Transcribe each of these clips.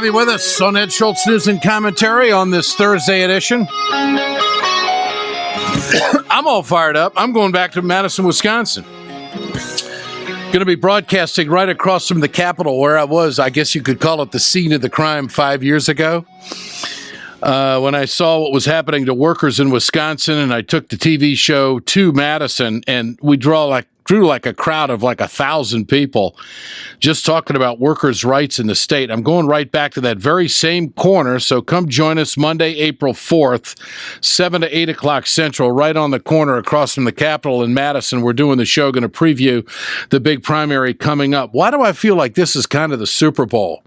have you with us on Ed Schultz News and Commentary on this Thursday edition. I'm all fired up. I'm going back to Madison, Wisconsin. Going to be broadcasting right across from the Capitol where I was. I guess you could call it the scene of the crime 5 years ago. When I saw what was happening to workers in Wisconsin, and I took the TV show to Madison, and we drew like a crowd of like 1,000 people just talking about workers' rights in the state. I'm going right back to that very same corner, so come join us Monday, April 4th, 7 to 8 o'clock Central, right on the corner across from the Capitol in Madison. We're doing the show, going to preview the big primary coming up. Why do I feel like this is kind of the Super Bowl?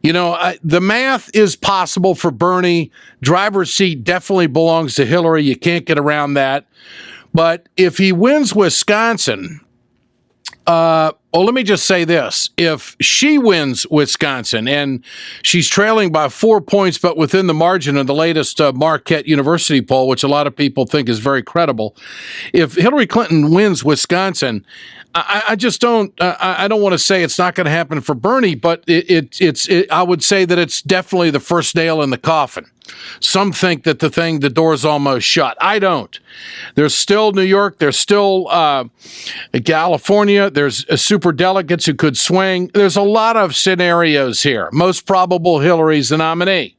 You know, the math is possible for Bernie. Driver's seat definitely belongs to Hillary. You can't get around that. But if he wins Wisconsin, let me just say this. If she wins Wisconsin, and she's trailing by 4 points, but within the margin of the latest Marquette University poll, which a lot of people think is very credible, if Hillary Clinton wins Wisconsin, I just don't. I don't want to say it's not going to happen for Bernie, but I would say that it's definitely the first nail in the coffin. Some think that the door's almost shut. I don't. There's still New York. There's still California. There's super delegates who could swing. There's a lot of scenarios here. Most probable Hillary's the nominee.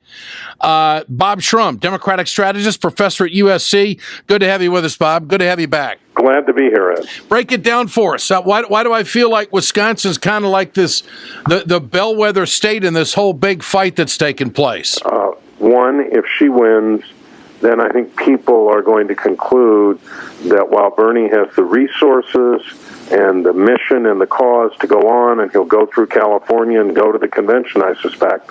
Bob Shrum, Democratic Strategist, Professor at USC. Good to have you with us, Bob. Good to have you back. Glad to be here, Ed. Break it down for us. Why do I feel like Wisconsin's kind of like this, the bellwether state in this whole big fight that's taking place? One, if she wins, then I think people are going to conclude that while Bernie has the resources and the mission and the cause to go on, and he'll go through California and go to the convention, I suspect,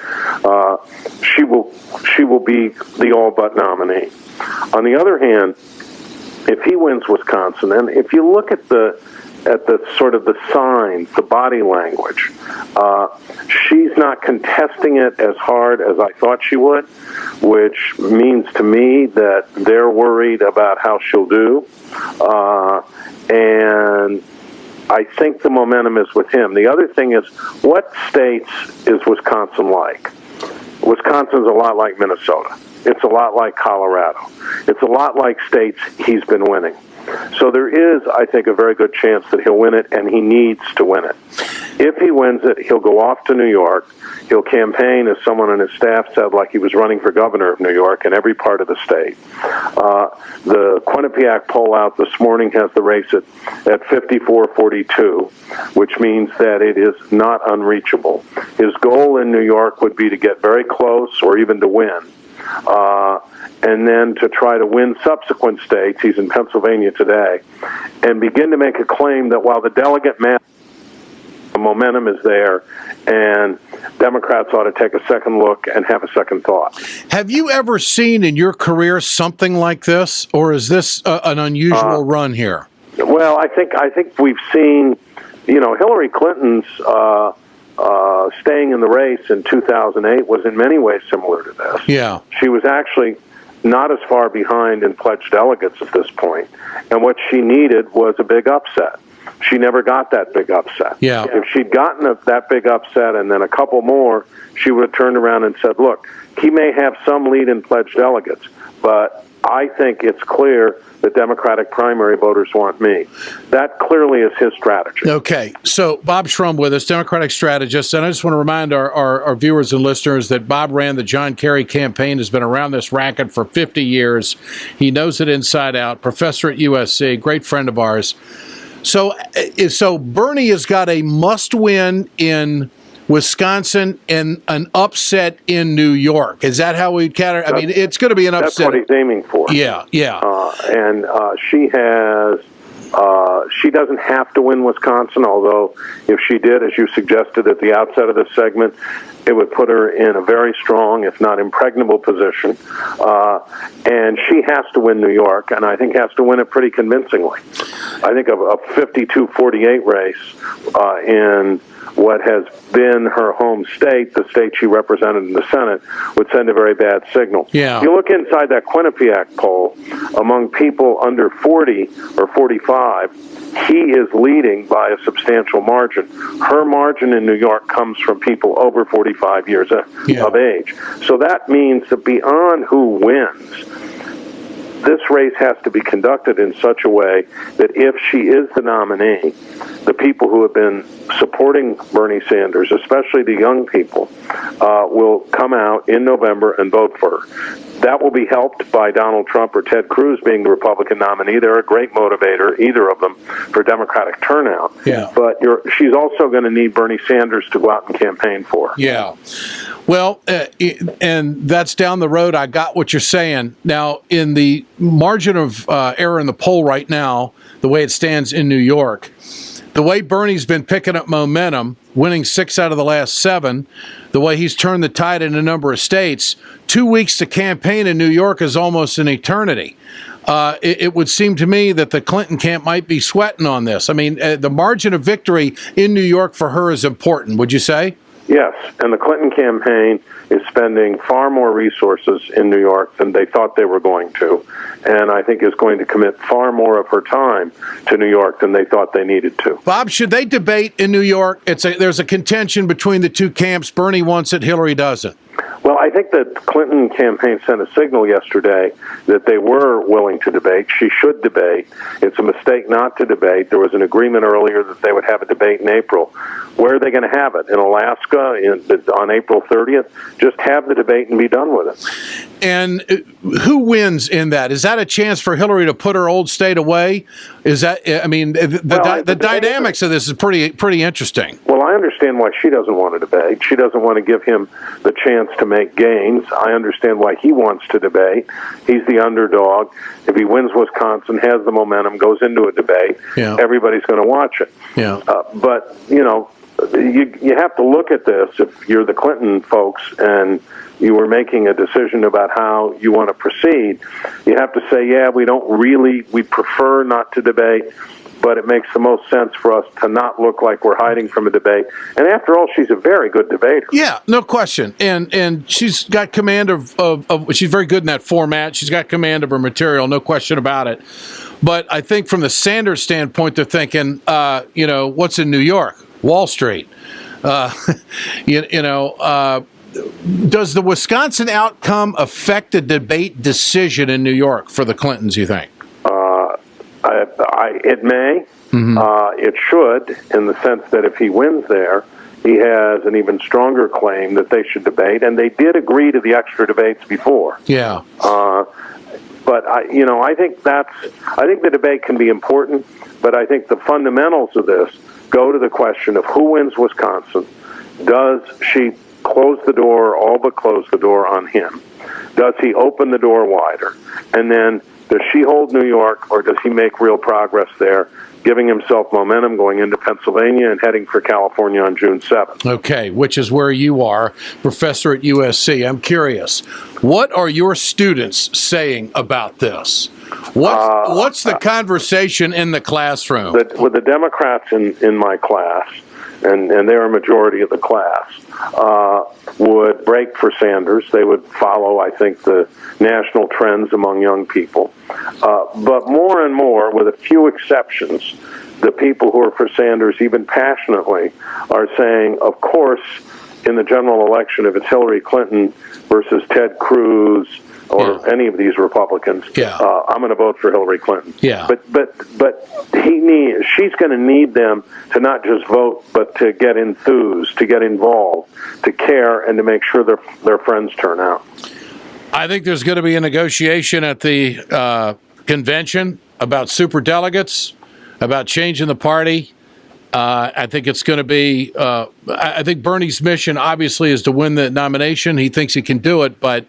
she will be the all-but nominee. On the other hand, if he wins Wisconsin, and if you look at the sort of the signs, the body language, she's not contesting it as hard as I thought she would, which means to me that they're worried about how she'll do. And I think the momentum is with him. The other thing is, what states is Wisconsin like? Wisconsin's a lot like Minnesota. It's a lot like Colorado. It's a lot like states he's been winning. So there is, I think, a very good chance that he'll win it, and he needs to win it. If he wins it, he'll go off to New York. He'll campaign, as someone on his staff said, like he was running for governor of New York in every part of the state. The Quinnipiac poll out this morning has the race at 54-42, which means that it is not unreachable. His goal in New York would be to get very close or even to win. And then to try to win subsequent states, he's in Pennsylvania today, and begin to make a claim that while the delegate math, the momentum is there, and Democrats ought to take a second look and have a second thought. Have you ever seen in your career something like this, or is this an unusual run here? Well, I think we've seen, Hillary Clinton's staying in the race in 2008 was in many ways similar to this. Yeah. She was actually not as far behind in pledged delegates at this point, and what she needed was a big upset. She never got that big upset. Yeah. If she'd gotten that big upset and then a couple more, she would have turned around and said, look, he may have some lead in pledged delegates, but I think it's clear the Democratic primary voters want me. That clearly is his strategy. Okay, so Bob Shrum with us, Democratic strategist, and I just want to remind our viewers and listeners that Bob ran the John Kerry campaign, has been around this racket for 50 years. He knows it inside out, professor at USC, great friend of ours. So Bernie has got a must-win in Wisconsin and an upset in New York. Is that how we categorize? I mean, it's going to be an upset. That's what he's aiming for. Yeah. And she doesn't have to win Wisconsin, although if she did, as you suggested at the outset of this segment, it would put her in a very strong, if not impregnable position. And she has to win New York, and I think has to win it pretty convincingly. I think a 52-48 race in what has been her home state, the state she represented in the Senate, would send a very bad signal. Yeah. If you look inside that Quinnipiac poll, among people under 40 or 45, he is leading by a substantial margin. Her margin in New York comes from people over 45 years of age. So that means that beyond who wins, this race has to be conducted in such a way that if she is the nominee, the people who have been supporting Bernie Sanders, especially the young people, will come out in November and vote for her. That will be helped by Donald Trump or Ted Cruz being the Republican nominee. They're a great motivator, either of them, for Democratic turnout. Yeah. But she's also going to need Bernie Sanders to go out and campaign for her. Yeah. Well, and that's down the road. I got what you're saying. Now, in the margin of error in the poll right now, the way it stands in New York, the way Bernie's been picking up momentum, winning 6 out of the last 7, the way he's turned the tide in a number of states, 2 weeks to campaign in New York is almost an eternity. It would seem to me that the Clinton camp might be sweating on this. I mean, the margin of victory in New York for her is important, would you say? Yes, and the Clinton campaign is spending far more resources in New York than they thought they were going to, and I think is going to commit far more of her time to New York than they thought they needed to. Bob, should they debate in New York? There's a contention between the two camps. Bernie wants it, Hillary doesn't. Well, I think that the Clinton campaign sent a signal yesterday that they were willing to debate. She should debate. It's a mistake not to debate. There was an agreement earlier that they would have a debate in April. Where are they going to have it? In Alaska on April 30th? Just have the debate and be done with it. And who wins in that? Is that a chance for Hillary to put her old state away? Is that? I mean, the dynamics of this is pretty interesting. Well, I understand why she doesn't want to debate. She doesn't want to give him the chance to make gains. I understand why he wants to debate. He's the underdog. If he wins Wisconsin, has the momentum, goes into a debate, everybody's going to watch it. Yeah. But, you have to look at this if you're the Clinton folks and you were making a decision about how you want to proceed. You have to say, we prefer not to debate, but it makes the most sense for us to not look like we're hiding from a debate. And after all, she's a very good debater. Yeah, no question. And she's got command of she's very good in that format. She's got command of her material, no question about it. But I think from the Sanders standpoint, they're thinking, what's in New York? Wall Street. Does the Wisconsin outcome affect the debate decision in New York for the Clintons, you think? It may. Mm-hmm. It should, in the sense that if he wins there, he has an even stronger claim that they should debate, and they did agree to the extra debates before. Yeah. But I think the debate can be important, but I think the fundamentals of this go to the question of who wins Wisconsin. Does she close the door, all but close the door on him? Does he open the door wider? And then does she hold New York, or does he make real progress there, giving himself momentum going into Pennsylvania and heading for California on June 7th? Okay, which is where you are, professor at USC. I'm curious, what are your students saying about this? What's the conversation in the classroom? With the Democrats in my class, and they're a majority of the class, would break for Sanders. They would follow, I think, the national trends among young people. But more and more, with a few exceptions, the people who are for Sanders, even passionately, are saying, of course, in the general election, if it's Hillary Clinton versus Ted Cruz or any of these Republicans, I'm going to vote for Hillary Clinton. Yeah. But she's going to need them to not just vote, but to get enthused, to get involved, to care, and to make sure their friends turn out. I think there's going to be a negotiation at the convention about superdelegates, about changing the party. I think it's going to be. I think Bernie's mission, obviously, is to win the nomination. He thinks he can do it, but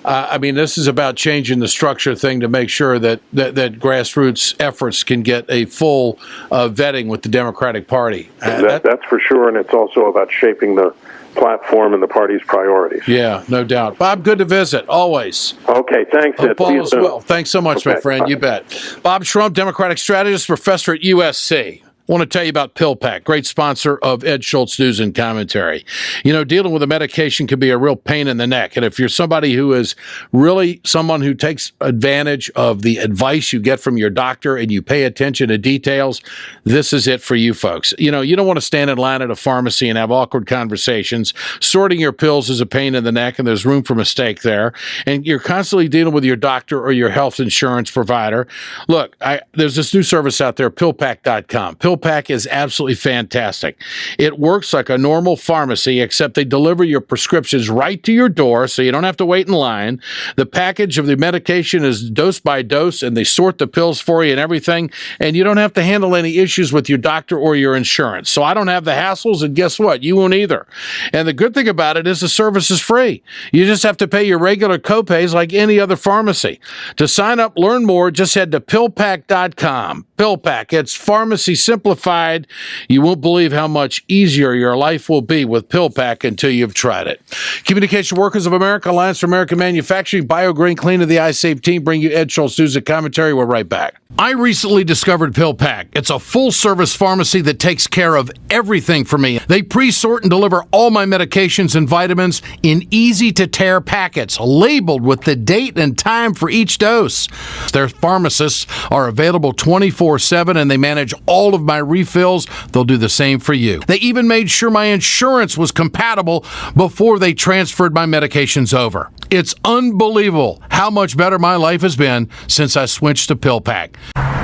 this is about changing the structure thing to make sure that grassroots efforts can get a full vetting with the Democratic Party. That's for sure, and it's also about shaping the platform and the party's priorities. Yeah, no doubt. Bob, good to visit, always. Okay, thanks, Ed. Paul as well. Thanks so much, my friend. Bye. You bet. Bob Shrum, Democratic Strategist, Professor at USC. I want to tell you about PillPack, great sponsor of Ed Schultz News and Commentary. You know, dealing with a medication can be a real pain in the neck. And if you're somebody who is really someone who takes advantage of the advice you get from your doctor and you pay attention to details, this is it for you folks. You know, you don't want to stand in line at a pharmacy and have awkward conversations. Sorting your pills is a pain in the neck, and there's room for mistake there. And you're constantly dealing with your doctor or your health insurance provider. Look, there's this new service out there, PillPack.com. PillPack is absolutely fantastic. It works like a normal pharmacy, except they deliver your prescriptions right to your door, so you don't have to wait in line. The package of the medication is dose by dose, and they sort the pills for you and everything, and you don't have to handle any issues with your doctor or your insurance. So I don't have the hassles, and guess what? You won't either. And the good thing about it is the service is free. You just have to pay your regular copays like any other pharmacy. To sign up, learn more, just head to PillPack.com. PillPack, it's pharmacy simplified. You won't believe how much easier your life will be with PillPack until you've tried it. Communication Workers of America, Alliance for American Manufacturing, BioGreen Clean, and the iSave team bring you Ed Schultz News and Commentary. We're right back. I recently discovered PillPack. It's a full-service pharmacy that takes care of everything for me. They pre-sort and deliver all my medications and vitamins in easy-to-tear packets, labeled with the date and time for each dose. Their pharmacists are available 24/7, and they manage all of my refills. They'll do the same for you. They even made sure my insurance was compatible before they transferred my medications over. It's unbelievable how much better my life has been since I switched to PillPack.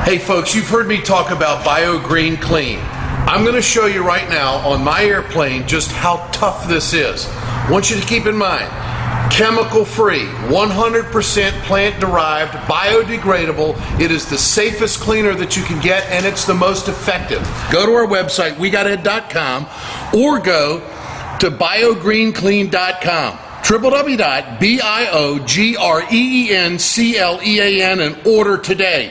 Hey folks, you've heard me talk about BioGreen Clean. I'm going to show you right now on my airplane just how tough this is. I want you to keep in mind, chemical-free, 100% plant-derived, biodegradable. It is the safest cleaner that you can get, and it's the most effective. Go to our website, WeGotEd.com, or go to biogreenclean.com. www.biogreenclean and order today.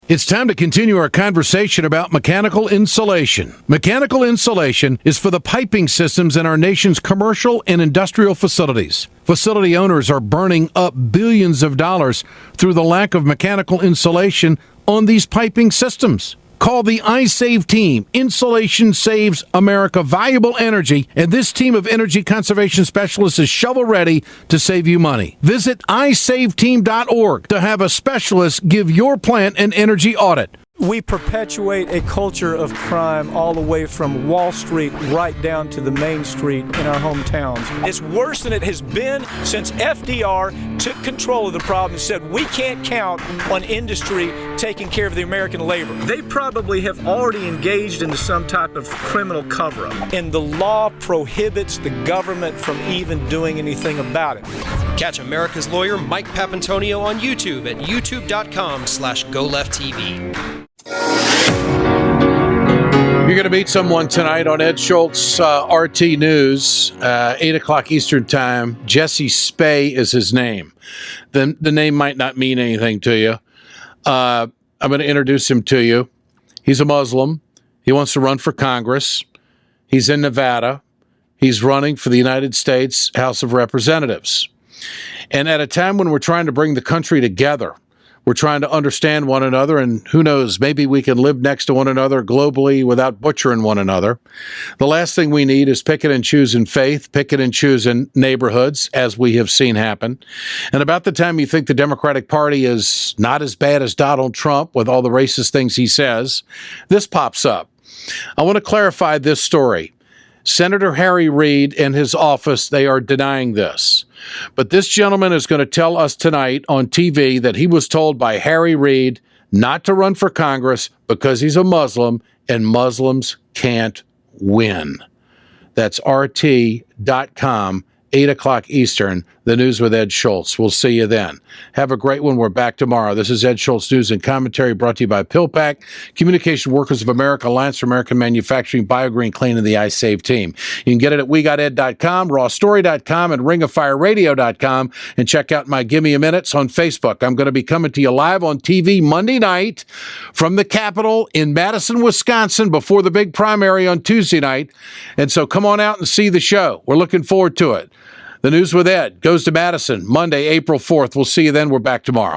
It's time to continue our conversation about mechanical insulation. Mechanical insulation is for the piping systems in our nation's commercial and industrial facilities. Facility owners are burning up billions of dollars through the lack of mechanical insulation on these piping systems. Call the iSave team. Insulation saves America valuable energy, and this team of energy conservation specialists is shovel-ready to save you money. Visit iSaveTeam.org to have a specialist give your plant an energy audit. We perpetuate a culture of crime all the way from Wall Street right down to the main street in our hometowns. It's worse than it has been since FDR took control of the problem and said we can't count on industry taking care of the American labor. They probably have already engaged into some type of criminal cover-up, and the law prohibits the government from even doing anything about it. Catch America's lawyer Mike Papantonio on YouTube at youtube.com/GoLeftTV. You're going to meet someone tonight on Ed Schultz, RT News, 8 o'clock Eastern Time. Jesse Spey is his name. The name might not mean anything to you. I'm going to introduce him to you. He's a Muslim. He wants to run for Congress. He's in Nevada. He's running for the United States House of Representatives. And at a time when we're trying to bring the country together, we're trying to understand one another, and who knows, maybe we can live next to one another globally without butchering one another. The last thing we need is picking and choosing faith, picking and choosing neighborhoods, as we have seen happen. And about the time you think the Democratic Party is not as bad as Donald Trump with all the racist things he says, this pops up. I want to clarify this story. Senator Harry Reid and his office, they are denying this. But this gentleman is going to tell us tonight on TV that he was told by Harry Reid not to run for Congress because he's a Muslim and Muslims can't win. That's RT.com, 8 o'clock Eastern, the news with Ed Schultz. We'll see you then. Have a great one. We're back tomorrow. This is Ed Schultz News and Commentary brought to you by PillPack, Communication Workers of America, Alliance for American Manufacturing, BioGreen Clean, and the iSave team. You can get it at WeGotEd.com, RawStory.com, and RingofFireRadio.com, and check out my Gimme a Minutes on Facebook. I'm going to be coming to you live on TV Monday night from the Capitol in Madison, Wisconsin, before the big primary on Tuesday night. And so come on out and see the show. We're looking forward to it. The News with Ed goes to Madison Monday, April 4th. We'll see you then. We're back tomorrow.